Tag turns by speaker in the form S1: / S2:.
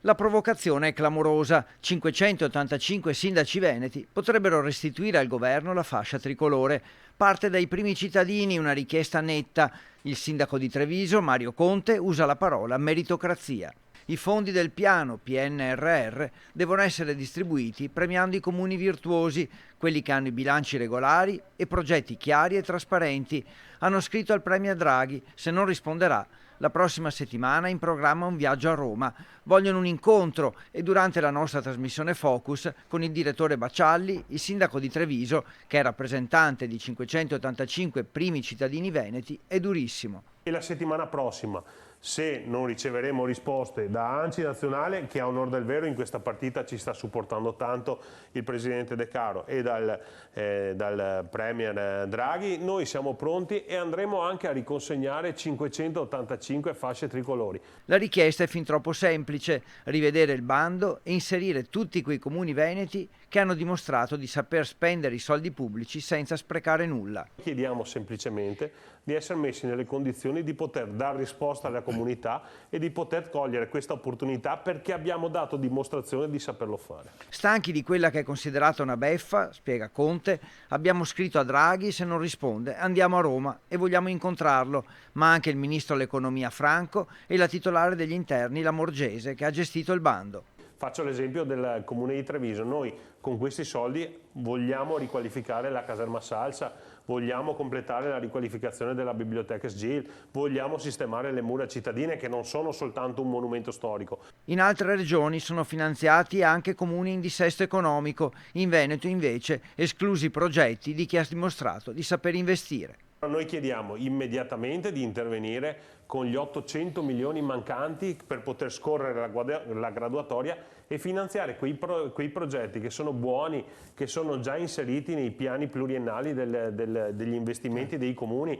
S1: La provocazione è clamorosa. 585 sindaci veneti potrebbero restituire al governo la fascia tricolore. Parte dai primi cittadini una richiesta netta. Il sindaco di Treviso, Mario Conte, usa la parola meritocrazia. I fondi del piano PNRR devono essere distribuiti premiando i comuni virtuosi, quelli che hanno i bilanci regolari e progetti chiari e trasparenti. Hanno scritto al premier Draghi, se non risponderà, la prossima settimana è in programma un viaggio a Roma. Vogliono un incontro e durante la nostra trasmissione Focus con il direttore Bacialli, il sindaco di Treviso, che è rappresentante di 585 primi cittadini veneti, è durissimo.
S2: E la settimana prossima, se non riceveremo risposte da ANCI Nazionale, che a onor del vero in questa partita ci sta supportando tanto il presidente De Caro, e dal premier Draghi, noi siamo pronti e andremo anche a riconsegnare 585 fasce tricolori.
S1: La richiesta è fin troppo semplice: rivedere il bando e inserire tutti quei comuni veneti che hanno dimostrato di saper spendere i soldi pubblici senza sprecare nulla.
S2: Chiediamo semplicemente di essere messi nelle condizioni di poter dare risposta alla comunità e di poter cogliere questa opportunità, perché abbiamo dato dimostrazione di saperlo fare.
S1: Stanchi di quella che è considerata una beffa, spiega Conte, abbiamo scritto a Draghi, se non risponde andiamo a Roma e vogliamo incontrarlo, ma anche il ministro dell'economia Franco e la titolare degli interni Lamorgese, che ha gestito il bando.
S2: Faccio l'esempio del comune di Treviso. Noi con questi soldi vogliamo riqualificare la caserma Salsa, vogliamo completare la riqualificazione della biblioteca SGIL, vogliamo sistemare le mura cittadine, che non sono soltanto un monumento storico.
S1: In altre regioni sono finanziati anche comuni in dissesto economico, in Veneto invece esclusi progetti di chi ha dimostrato di saper investire.
S2: Noi chiediamo immediatamente di intervenire con gli 800 milioni mancanti per poter scorrere la graduatoria e finanziare quei progetti che sono buoni, che sono già inseriti nei piani pluriennali degli investimenti dei comuni.